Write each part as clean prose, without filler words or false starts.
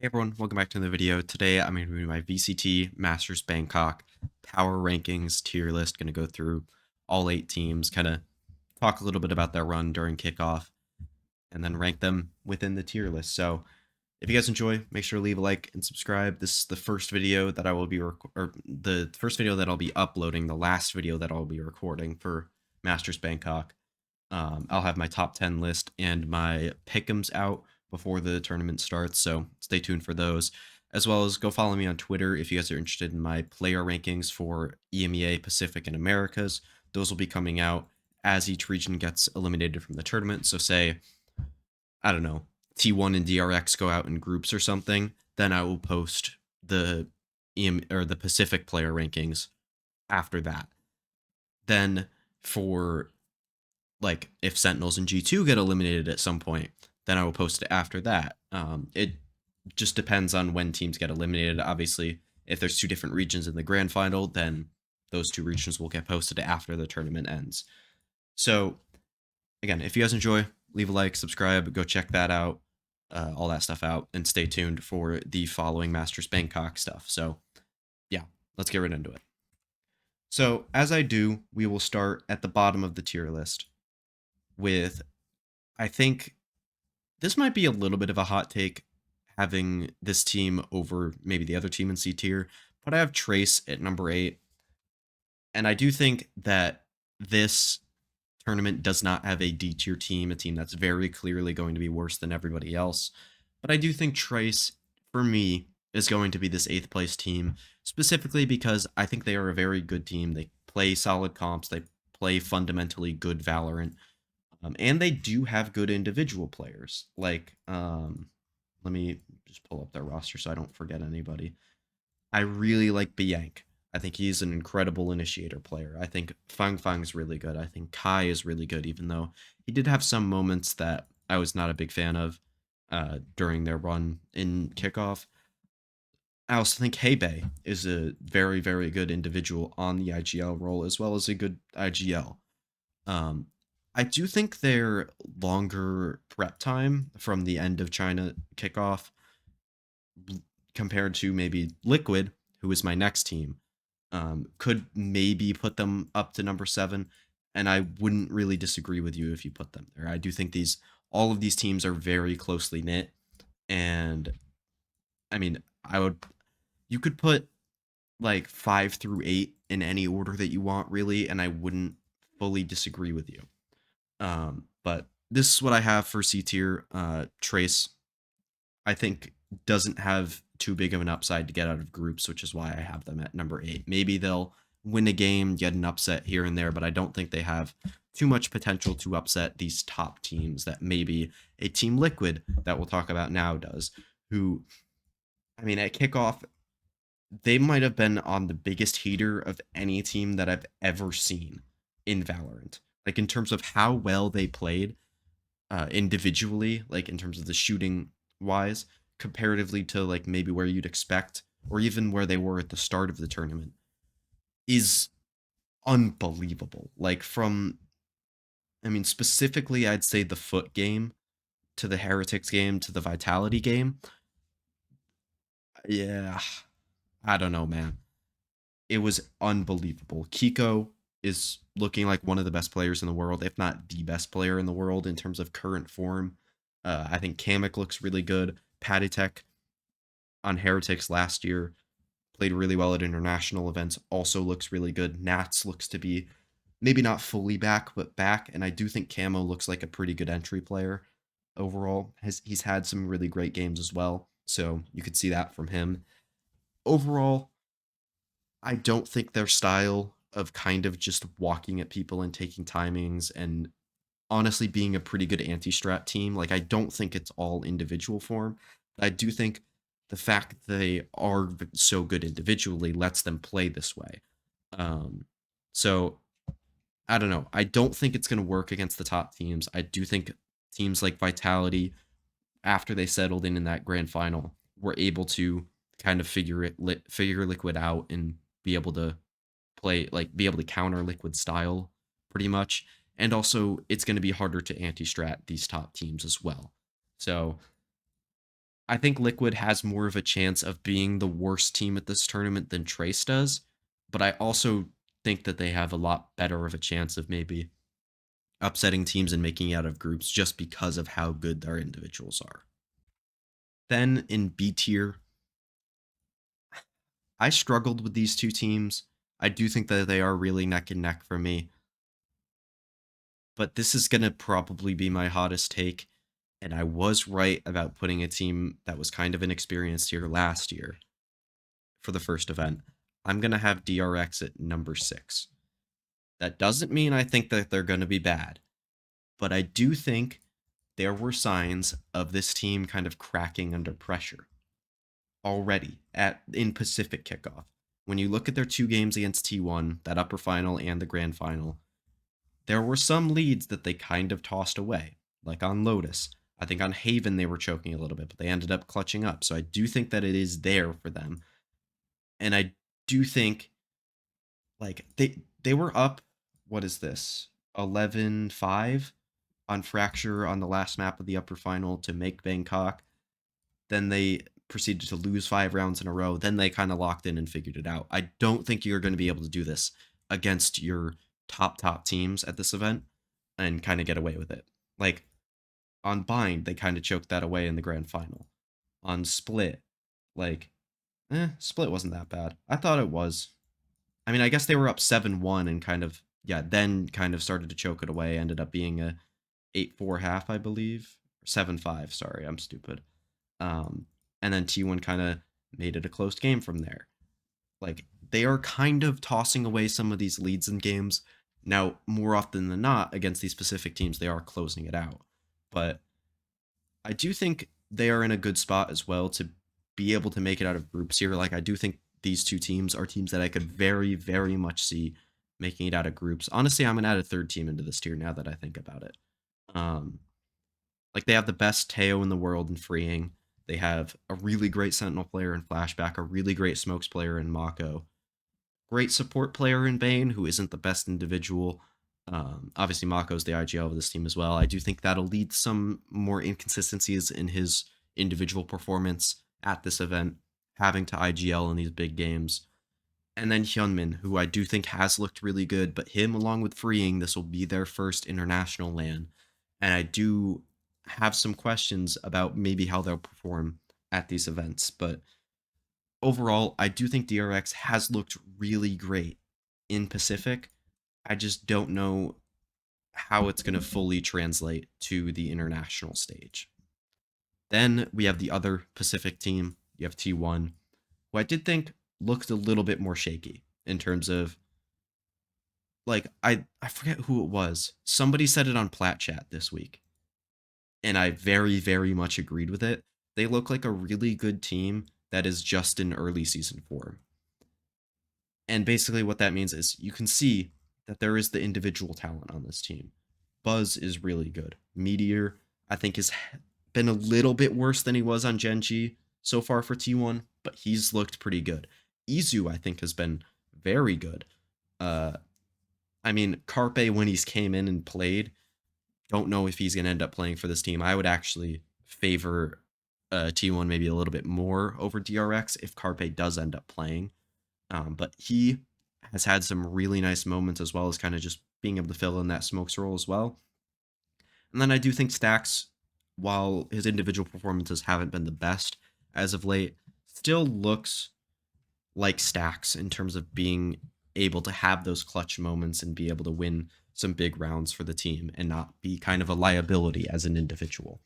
Hey everyone, welcome back to the video. Today I'm going to be my VCT Masters Bangkok power rankings tier list. Going to go through all 8 teams, kind of talk a little bit about their run during kickoff, and then rank them within the tier list. So if you guys enjoy, make sure to leave a like and subscribe. This is the first video that I will be or the first video that I'll be uploading, the last video that I'll be recording for Masters Bangkok. I'll have my top 10 list and my pick'ems out before the tournament starts, so stay tuned for those. As well as go follow me on Twitter if you guys are interested in my player rankings for EMEA, Pacific, and Americas. Those will be coming out as each region gets eliminated from the tournament. So say, I don't know, T1 and DRX go out in groups or something, then I will post the the Pacific player rankings after that. Then for like if Sentinels and G2 get eliminated at some point, then I will post it after that. It just depends on when teams get eliminated. Obviously, if there's 2 different regions in the grand final, then those 2 regions will get posted after the tournament ends. So again, if you guys enjoy, leave a like, subscribe, go check that out, all that stuff out, and stay tuned for the following Masters Bangkok stuff. So yeah, let's get right into it. So as I do, we will start at the bottom of the tier list with, I think this might be a little bit of a hot take, having this team over maybe the other team in C tier, but I have Trace at number 8. And I do think that this tournament does not have a D tier team, a team that's very clearly going to be worse than everybody else. But I do think Trace, for me, is going to be this 8th place team, specifically because I think they are a very good team. They play solid comps, they play fundamentally good Valorant. And they do have good individual players. Like, let me just pull up their roster so I don't forget anybody. I really like Biank. I think he's an incredible initiator player. I think Fang Fang's really good. I think Kai is really good, even though he did have some moments that I was not a big fan of during their run in kickoff. I also think Heibei is a very, very good individual on the IGL role, as well as a good IGL. Um, I do think their longer prep time from the end of China kickoff compared to maybe Liquid, who is my next team, could maybe put them up to number 7. And I wouldn't really disagree with you if you put them there. I do think all of these teams are very closely knit. And I mean, you could put like 5 through 8 in any order that you want, really. And I wouldn't fully disagree with you. But this is what I have for C tier. Trace, I think, doesn't have too big of an upside to get out of groups, which is why I have them at number 8. Maybe they'll win a game, get an upset here and there, but I don't think they have too much potential to upset these top teams that maybe a Team Liquid that we'll talk about now does, who, I mean, at kickoff, they might have been on the biggest heater of any team that I've ever seen in Valorant. Like, in terms of how well they played individually, like in terms of the shooting wise, comparatively to like maybe where you'd expect, or even where they were at the start of the tournament, is unbelievable. Like, I mean, specifically, I'd say the Foot game to the Heretics game to the Vitality game. Yeah, I don't know, man. It was unbelievable. Kiko is looking like one of the best players in the world, if not the best player in the world in terms of current form. I think Kamek looks really good. Patitek on Heretics last year played really well at international events, also looks really good. Nats looks to be maybe not fully back, but back. And I do think Camo looks like a pretty good entry player overall. He's had some really great games as well. So you could see that from him. Overall, I don't think their style of kind of just walking at people and taking timings and honestly being a pretty good anti-strat team, like, I don't think it's all individual form. But I do think the fact that they are so good individually lets them play this way. So I don't know. I don't think it's going to work against the top teams. I do think teams like Vitality, after they settled in that grand final, were able to kind of figure Liquid out and be able to be able to counter Liquid style pretty much. And also, it's going to be harder to anti-strat these top teams as well. So I think Liquid has more of a chance of being the worst team at this tournament than Trace does, but I also think that they have a lot better of a chance of maybe upsetting teams and making it out of groups just because of how good their individuals are. Then in B tier, I struggled with these two teams. I do think that they are really neck and neck for me, but this is going to probably be my hottest take. And I was right about putting a team that was kind of inexperienced here last year for the first event. I'm going to have DRX at number 6. That doesn't mean I think that they're going to be bad, but I do think there were signs of this team kind of cracking under pressure already at in Pacific kickoff. When you look at their two games against T1, that upper final and the grand final, there were some leads that they kind of tossed away, like on Lotus. I think on Haven they were choking a little bit, but they ended up clutching up. So I do think that it is there for them. And I do think like they were up, what is this? 11-5 on Fracture on the last map of the upper final to make Bangkok. Then they proceeded to lose 5 rounds in a row. Then they kind of locked in and figured it out. I don't think you're going to be able to do this against your top teams at this event and kind of get away with it. Like on Bind, they kind of choked that away in the grand final. On Split, like, Split wasn't that bad. I thought it was. I mean, I guess they were up 7-1 and kind of, yeah, then kind of started to choke it away. Ended up being a 8-4 half, I believe. 7-5, sorry, I'm stupid. And then T1 kind of made it a close game from there. Like, they are kind of tossing away some of these leads in games. Now, more often than not, against these specific teams, they are closing it out. But I do think they are in a good spot as well to be able to make it out of groups here. Like, I do think these two teams are teams that I could very, very much see making it out of groups. Honestly, I'm going to add a third team into this tier now that I think about it. Like, they have the best Teo in the world in freeing. They have a really great Sentinel player in Flashback, a really great Smokes player in Mako, great support player in Bane, who isn't the best individual. Obviously, Mako's the IGL of this team as well. I do think that'll lead to some more inconsistencies in his individual performance at this event, having to IGL in these big games. And then Hyunmin, who I do think has looked really good, but him along with Freeing, this will be their first international LAN. And I do have some questions about maybe how they'll perform at these events. But overall, I do think DRX has looked really great in Pacific. I just don't know how it's going to fully translate to the international stage. Then we have the other Pacific team. You have T1, who I did think looked a little bit more shaky in terms of like I forget who it was. Somebody said it on Plat Chat this week, and I very very much agreed with it. They look like a really good team that is just in early season form. And basically what that means is you can see that there is the individual talent on this team. Buzz is really good. Meteor, I think, has been a little bit worse than he was on Genji so far for T1, but he's looked pretty good. Izu, I think, has been very good. Uh, I mean, Carpe, when he's came in and played, don't know if he's going to end up playing for this team. I would actually favor T1 maybe a little bit more over DRX if Carpe does end up playing. But he has had some really nice moments as well as kind of just being able to fill in that Smokes role as well. And then I do think Stacks, while his individual performances haven't been the best as of late, still looks like Stacks in terms of being able to have those clutch moments and be able to win some big rounds for the team and not be kind of a liability as an individual.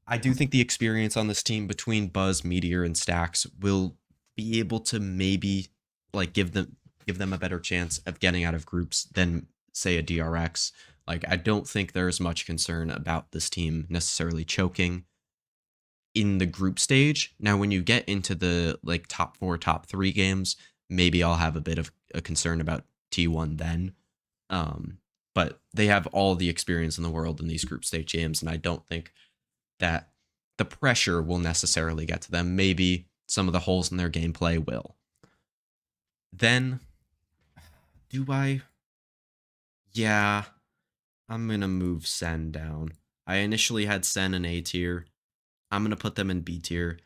I do think the experience on this team between Buzz, Meteor, and Stacks will be able to maybe like give them a better chance of getting out of groups than say a DRX. Like, I don't think there's much concern about this team necessarily choking in the group stage. Now, when you get into the like top 4, top 3 games, maybe I'll have a bit of a concern about T1 then. But they have all the experience in the world in these group stage games, and I don't think that the pressure will necessarily get to them. Maybe some of the holes in their gameplay will. Then, do I? Yeah, I'm gonna move Sen down. I initially had Sen in A tier. I'm going to put them in B tier.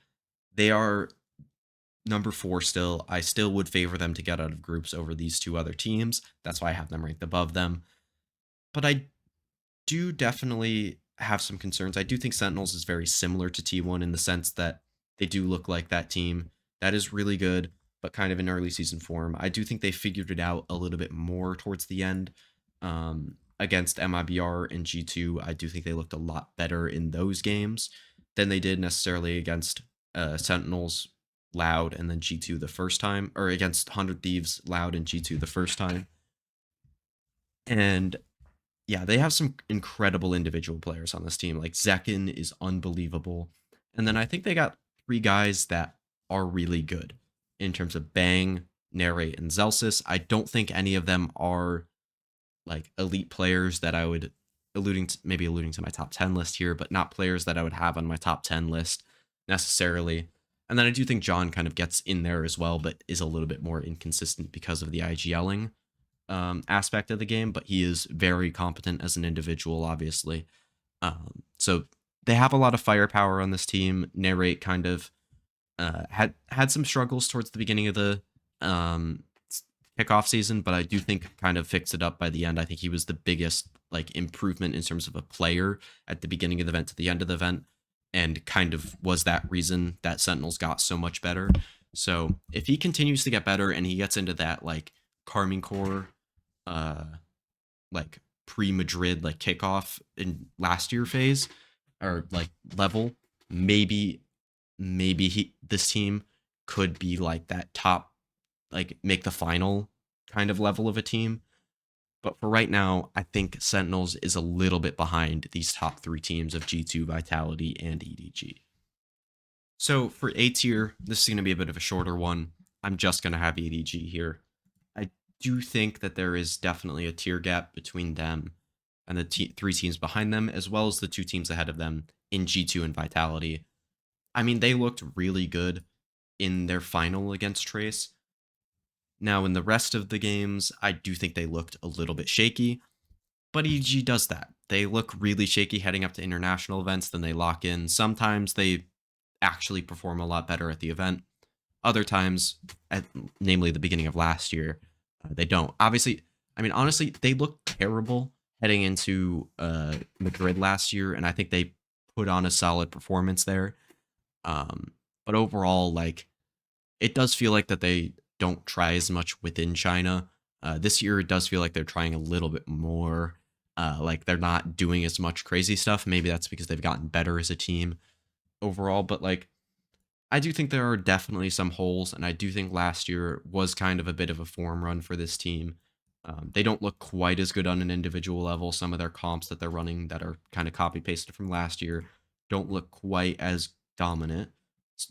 They are number 4 still. I still would favor them to get out of groups over these two other teams. That's why I have them ranked above them. But I do definitely have some concerns. I do think Sentinels is very similar to T1 in the sense that they do look like that team that is really good, but kind of in early season form. I do think they figured it out a little bit more towards the end. Against MIBR and G2, I do think they looked a lot better in those games than they did necessarily against Sentinels, Loud, and then G2 the first time, or against 100 Thieves, Loud, and G2 the first time. And yeah, they have some incredible individual players on this team. Like Zekin is unbelievable. And then I think they got 3 guys that are really good in terms of Bang, Narrate, and Zelsis. I don't think any of them are like elite players that I would maybe alluding to my top 10 list here, but not players that I would have on my top 10 list necessarily. And then I do think John kind of gets in there as well, but is a little bit more inconsistent because of the IGLing aspect of the game, but he is very competent as an individual, obviously. So they have a lot of firepower on this team. Narrate kind of had some struggles towards the beginning of the kickoff season, but I do think kind of fixed it up by the end. I think he was the biggest like improvement in terms of a player at the beginning of the event to the end of the event, and kind of was that reason that Sentinels got so much better. So if he continues to get better and he gets into that like Carmine Core uh like pre-Madrid like kickoff in last year phase or like level, maybe this team could be like that top, like make the final kind of level of a team. But for right now, I think Sentinels is a little bit behind these top 3 teams of G2, Vitality, and EDG. So for A tier, this is going to be a bit of a shorter one. I'm just going to have EDG here. I do think that there is definitely a tier gap between them and the 3 teams behind them, as well as the 2 teams ahead of them in G2 and Vitality. I mean, they looked really good in their final against Trace. Now, in the rest of the games, I do think they looked a little bit shaky, but EG does that. They look really shaky heading up to international events, then they lock in. Sometimes they actually perform a lot better at the event. Other times, namely the beginning of last year, they don't. Obviously, I mean, honestly, they looked terrible heading into Madrid last year, and I think they put on a solid performance there. But overall, like, it does feel like that they don't try as much within China. This year, it does feel like they're trying a little bit more. Like they're not doing as much crazy stuff. Maybe that's because they've gotten better as a team overall. But like, I do think there are definitely some holes, and I do think last year was kind of a bit of a form run for this team. They don't look quite as good on an individual level. Some of their comps that they're running that are kind of copy pasted from last year don't look quite as dominant.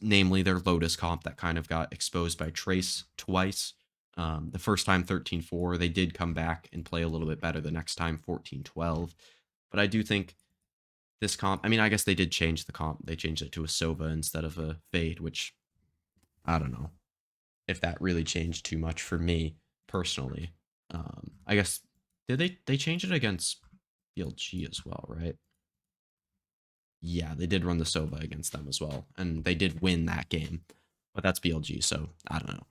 Namely, their Lotus comp that kind of got exposed by Trace twice. The first time 13-4, they did come back and play a little bit better the next time 14-12. But I do think this comp, I mean, I guess they did change the comp. They changed it to a Sova instead of a Fade, which I don't know if that really changed too much for me personally. I guess did they change it against BLG as well, right? Yeah, they did run the Sova against them as well, and they did win that game. But that's BLG, so I don't know.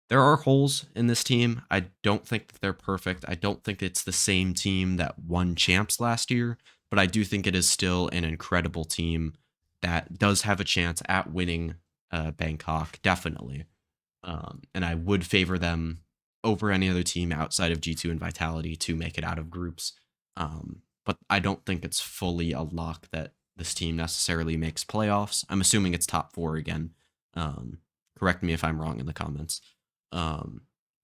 There are holes in this team. I don't think that they're perfect. I don't think it's the same team that won champs last year, but I do think it is still an incredible team that does have a chance at winning Bangkok, definitely. And I would favor them over any other team outside of G2 and Vitality to make it out of groups. But I don't think it's fully a lock that this team necessarily makes playoffs. I'm assuming it's top 4 again. Correct me if I'm wrong in the comments.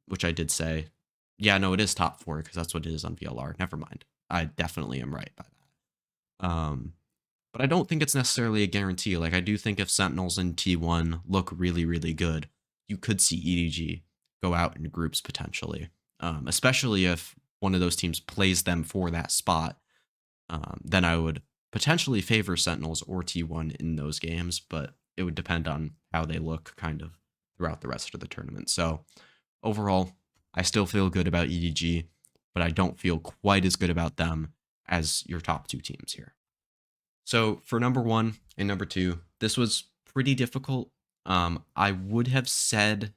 Which I did say. Yeah, no, it is top 4 because that's what it is on VLR. Never mind. I definitely am right by that. But I don't think it's necessarily a guarantee. Like, I do think if Sentinels and T1 look really, really good, you could see EDG go out in groups potentially. Especially if one of those teams plays them for that spot. Then I would potentially favor Sentinels or T1 in those games, but it would depend on how they look kind of throughout the rest of the tournament. So overall, I still feel good about EDG, but I don't feel quite as good about them as your top 2 teams here. So for number one and number two, this was pretty difficult. I would have said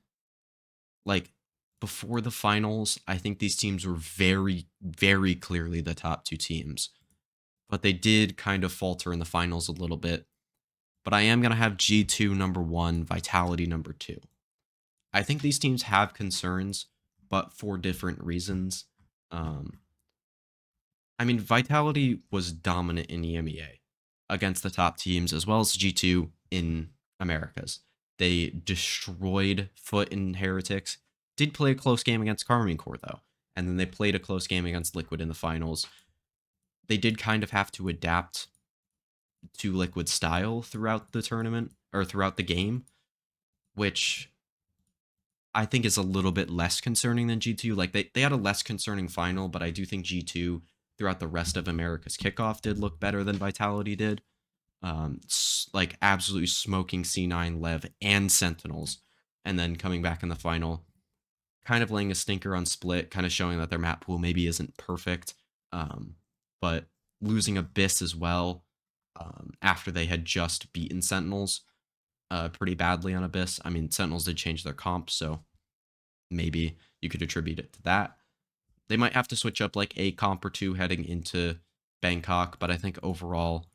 like before the finals, I think these teams were very, very clearly the top two teams, but they did kind of falter in the finals a little bit. But I am going to have G2 number one, Vitality number two. I think these teams have concerns, but for different reasons. Um, I mean, Vitality was dominant in EMEA against the top teams, as well as G2 in Americas. They destroyed Foot and Heretics. Did play a close game against Karmine Corps, though. And then they played a close game against Liquid in the finals. They did kind of have to adapt to Liquid style throughout the tournament, or throughout the game, which I think is a little bit less concerning than G2. Like they had a less concerning final, but I do think G2 throughout the rest of America's kickoff did look better than Vitality did. Like absolutely smoking C9, Lev, and Sentinels, and then coming back in the final, kind of laying a stinker on Split, kind of showing that their map pool maybe isn't perfect, but losing Abyss as well after they had just beaten Sentinels pretty badly on Abyss. I mean, Sentinels did change their comp, so maybe you could attribute it to that. They might have to switch up like a comp or two heading into Bangkok, but I think overall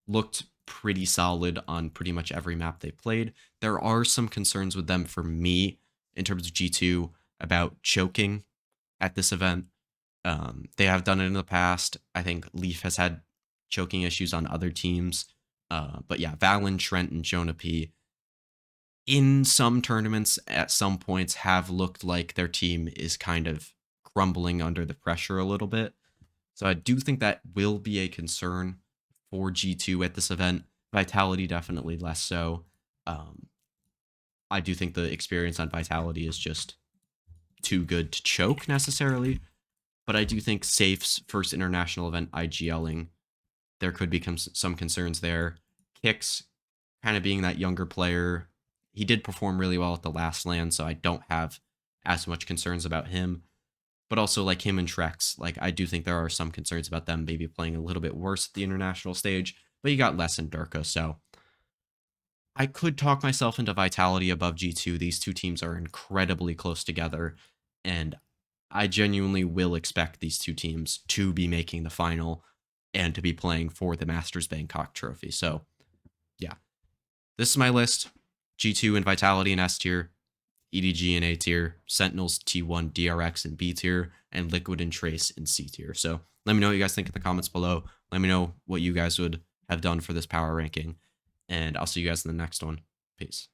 looked pretty solid on pretty much every map they played. There are some concerns with them for me in terms of G2 about choking at this event. They have done it in the past. I think Leaf has had choking issues on other teams. But yeah, Valen, Trent, and Jonah P in some tournaments at some points have looked like their team is kind of crumbling under the pressure a little bit. So I do think that will be a concern for G2 at this event. Vitality definitely less so. Um, I do think the experience on Vitality is just too good to choke necessarily. But I do think Safe's first international event IGLing, there could become some concerns there. Kicks kind of being that younger player. He did perform really well at the last land, so I don't have as much concerns about him. But also like him and Trex, like I do think there are some concerns about them maybe playing a little bit worse at the international stage. But you got less in Durka, so I could talk myself into Vitality above G2. These two teams are incredibly close together, and I genuinely will expect these two teams to be making the final and to be playing for the Masters Bangkok trophy. So, yeah, this is my list. G2 and Vitality in S tier, EDG in A tier, Sentinels T1, DRX in B tier, and Liquid and Trace in C tier. So let me know what you guys think in the comments below. Let me know what you guys would have done for this power ranking. And I'll see you guys in the next one. Peace.